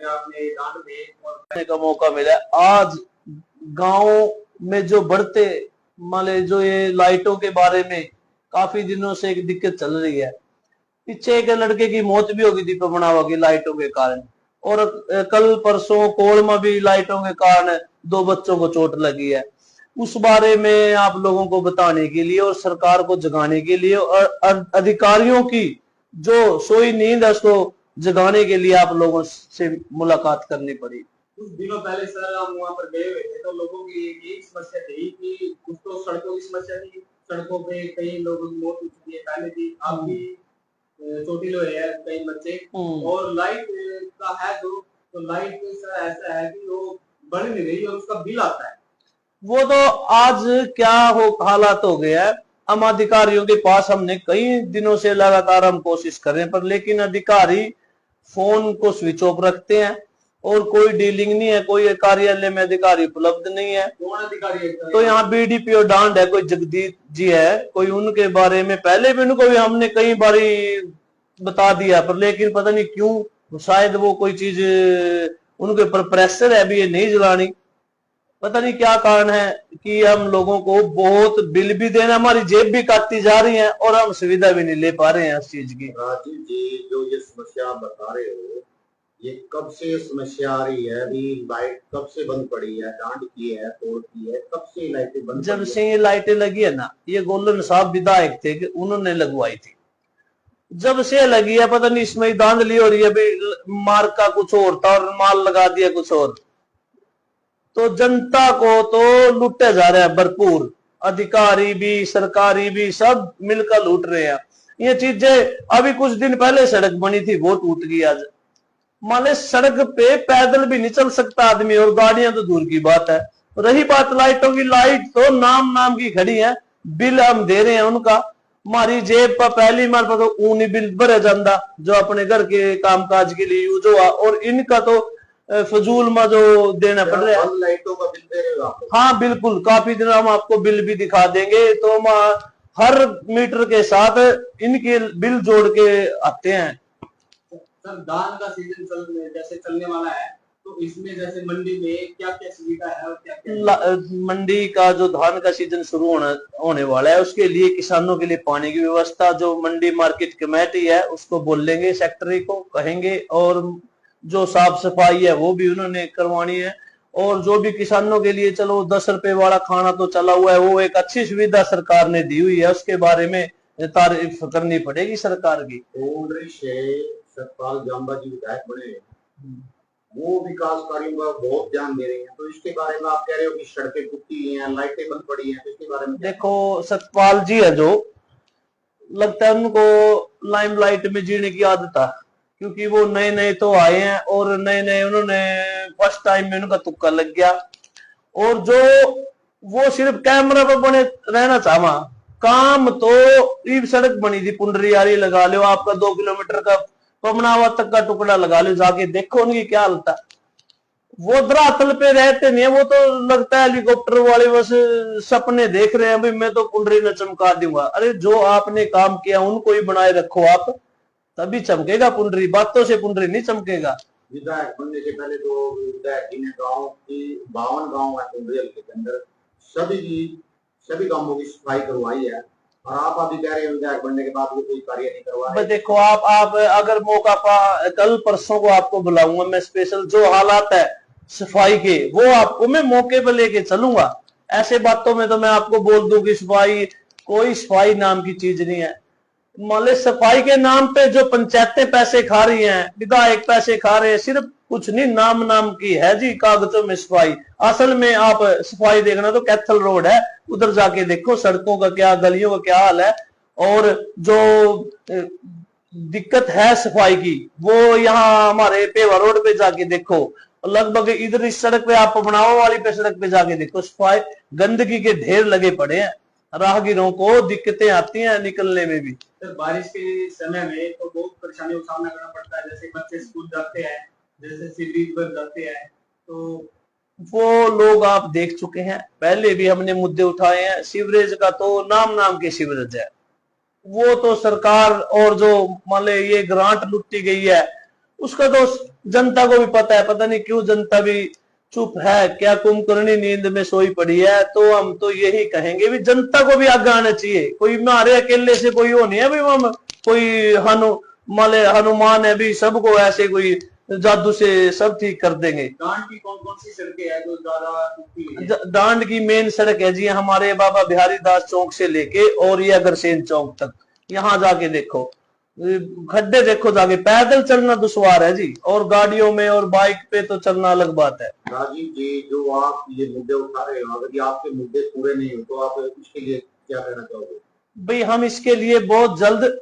आपने डांड में और करने का मौका मिला। आज गांव में जो बढ़ते मान ले जो ये लाइटों के बारे में काफी दिनों से एक दिक्कत चल रही है। पीछे एक लड़के की मौत भी होगी दीपक बनावा की लाइटों के कारण, और कल परसों कोल में भी लाइटों के कारण 2 बच्चों को चोट लगी है। उस बारे में आप लोगों को बताने के लिए और सरकार को जगाने के लिए और अधिकारियों की जो सोई नींद है उसको जगाने के लिए आप लोगों से मुलाकात करनी पड़ी। कुछ दिनों पहले सर हम वहां पर गए हुए थे, तो लोगों की यही समस्या थी कि कुछ तो सड़कों की समस्या थी, सड़कों पे कई लोगों की मौत हो चुकी है पहले भी, अब भी चोटिल हुए हैं कई बच्चे। और लाइट का है तो लाइट सर ऐसा है कि वो बढ़ नहीं रही और उसका बिल आता है। वो तो आज क्या हो हालात हो गया है। हम अधिकारियों के पास हमने कई दिनों से लगातार हम कोशिश कर रहे हैं, पर लेकिन अधिकारी फोन को स्विच ऑफ रखते हैं और कोई डीलिंग नहीं है, कोई कार्यालय में अधिकारी उपलब्ध नहीं है। कौन अधिकारी है? तो यहाँ बीडीपीओ डांड है, कोई जगदीप जी है, कोई उनके बारे में पहले भी उनको भी हमने कई बारी बता दिया, पर लेकिन पता नहीं क्यों, शायद वो कोई चीज उनके ऊपर प्रेशर है अभी ये नहीं जलानी, पता नहीं क्या कारण है कि हम लोगों को बहुत बिल भी देना, हमारी जेब भी काटती जा रही है और हम सुविधा भी नहीं ले पा रहे हैं इस चीज की। राजीव जी, जो ये समस्या आप बता रहे हो, ये कब से समस्या आ रही है? अभी लाइट कब से बंद पड़ी है? डांड की है, तोड़ की है, कब से लाइटें बंद? जब से ये लाइटें लगी है ना, ये गोल्डन साहब विधायक थे कि उन्होंने लगवाई थी, जब से लगी है पता नहीं इसमें धांधली हो रही है, अभी मार्क का कुछ और था और माल लगा दिया कुछ और, तो जनता को तो लूटे जा रहे हैं भरपूर, अधिकारी भी सरकारी भी सब मिलकर लूट रहे हैं ये चीजें। अभी कुछ दिन पहले सड़क बनी थी वो टूट गई आज, मान ले सड़क पे पैदल भी नहीं चल सकता आदमी और गाड़ियां तो दूर की बात है। रही बात लाइटों की, लाइट तो नाम नाम की खड़ी है, बिल हम दे रहे हैं उनका, हमारी जेब पर पहली मार पर तो ऊनी बिल भरे जाता जो अपने घर के कामकाज के लिए यूज हुआ, और इनका तो फजूल में जो देना पड़ रहा है। लाइटों का बिल दे रहे हो आप? हाँ बिल्कुल, काफी दिन हम आपको बिल भी दिखा देंगे, तो हम हर मीटर के साथ इनके बिल जोड़ के आते हैं। सर धान का सीजन जैसे चलने वाला है, तो इसमें जैसे मंडी में क्या क्या सुविधा है और क्या क्या? मंडी का जो धान का सीजन शुरू होने वाला है उसके लिए किसानों के लिए पानी की व्यवस्था जो मंडी मार्केट कमेटी है उसको बोल लेंगे, सेक्रेटरी को कहेंगे, और जो साफ सफाई है वो भी उन्होंने करवानी है, और जो भी किसानों के लिए चलो 10 रुपए वाला खाना तो चला हुआ है, वो एक अच्छी सुविधा सरकार ने दी हुई है, उसके बारे में तारीफ करनी पड़ेगी सरकार की। सतपाल जांबा जी विधायक बने, वो विकास कार्यों का बहुत ध्यान दे रहे हैं, तो इसके बारे में आप कह रहे हो कि सड़कें टूटी हैं, लाइटें बंद पड़ी हैं, तो इसके बारे में? देखो सतपाल जी है जो, लगता है उनको लाइमलाइट में जीने की आदत है, क्योंकि वो नए नए तो आए हैं और नए नए उन्होंने फर्स्ट टाइम में उनका तुक्का लग गया, और जो वो सिर्फ कैमरा पर बने रहना चाहा, काम तो ये सड़क बनी थी पुंडरी यारी लगा लो आपका 2 किलोमीटर का पमनावा तक का टुकड़ा लगा लो, जाके देखो उनकी क्या हालत है। वो धरातल पे रहते नहीं है, वो तो लगता है हेलीकॉप्टर वाले बस सपने देख रहे हैं भाई मैं तो पुंडरी न चमका दूंगा। अरे जो आपने काम किया उनको ही बनाए रखो आप, तभी चमकेगा पुंडरी, बातों से पुंडरी नहीं चमकेगा। विधायक बनने से पहले तो विधायक जी ने गाँव की 52 गाँव है पुंडरी हल्के के अंदर, सभी गांवों की सफाई करवाई है, और आप अभी कह रहे हैं विधायक बनने के बाद भी कोई कार्य नहीं करवा। देखो आप अगर मौका पा कल परसों को आपको बुलाऊंगा मैं स्पेशल, जो हालात है सफाई के वो आपको मैं मौके पर लेके चलूंगा। ऐसे बातों में तो मैं आपको बोल दूं कि सफाई, कोई सफाई नाम की चीज नहीं है। मान लो सफाई के नाम पे जो पंचायतें पैसे खा रही हैं, विधायक पैसे खा रहे हैं, सिर्फ कुछ नहीं नाम की है जी कागजों में सफाई, असल में आप सफाई देखना तो कैथल रोड है, उधर जाके देखो सड़कों का क्या, गलियों का क्या हाल है, और जो दिक्कत है सफाई की वो यहाँ हमारे पेवा रोड पे जाके देखो, लगभग इधर इस सड़क पे आप बनावा वाली पे सड़क पे जाके देखो, सफाई गंदगी के ढेर लगे पड़े हैं, राहगीरों को दिक्कतें आती हैं निकलने में भी। सर बारिश के समय में तो बहुत परेशानियों का सामना करना पड़ता है, जैसे बच्चे स्कूल जाते हैं, जैसे सीवरेज बन जाते हैं, तो वो लोग आप देख चुके हैं, पहले भी हमने मुद्दे उठाए हैं, सीवरेज का तो नाम के सीवरेज है, वो तो सरकार और जो मान ले ये ग्रांट लुटी गई है उसका तो जनता को भी पता है, पता नहीं क्यों जनता भी चुप है, क्या कुंभकर्णी नींद में सोई पड़ी है। तो हम तो यही कहेंगे भी जनता को भी आगे आना चाहिए, कोई हमारे अकेले से कोई हो नहीं है भी हम कोई हनुमान है भी सबको ऐसे कोई जादू से सब ठीक कर देंगे। डांड की कौन कौन सी सड़कें हैं जो ज्यादा टूटी हुई हैं? डांड की मेन सड़क है जी हमारे बाबा बिहारी दास चौक से लेके और ये अग्रसेन चौक तक, यहाँ जाके देखो खड्डे देखो, जाके पैदल चलना दुश्वार है जी, और गाड़ियों में और बाइक पे तो चलना अलग बात है। राजीव जी, जो आप ये मुद्दे उठा रहे हो, अगर ये आपके मुद्दे पूरे नहीं हो तो आप इसके लिए क्या कहना चाहोगे? भाई हम इसके लिए बहुत जल्द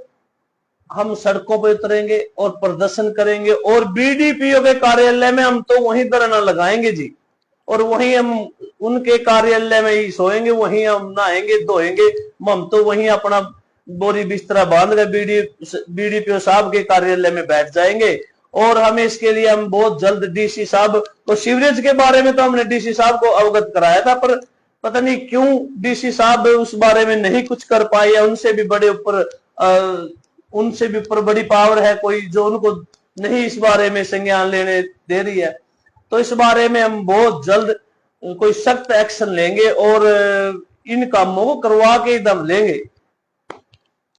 हम सड़कों पर उतरेंगे और प्रदर्शन करेंगे, और बीडीपीओ के कार्यालय में हम तो वहीं धरना लगाएंगे जी, और वहीं हम उनके कार्यालय में ही सोएंगे, वहीं हम नहाएंगे धोएंगे, हम तो वहीं अपना बोरी बिस्तरा बांध कर बीडीपीओ साहब के कार्यालय में बैठ जाएंगे। और हमें इसके लिए हम बहुत जल्द डीसी साहब को, सीवरेज के बारे में तो हमने डीसी साहब को अवगत कराया था, पर पता नहीं क्यों डीसी साहब उस बारे में नहीं कुछ कर पाए, या उनसे भी ऊपर बड़ी पावर है कोई जो उनको नहीं इस बारे में संज्ञान लेने दे रही है। तो इस बारे में हम बहुत जल्द कोई सख्त एक्शन लेंगे और इन कामों को करवा के ही दम लेंगे।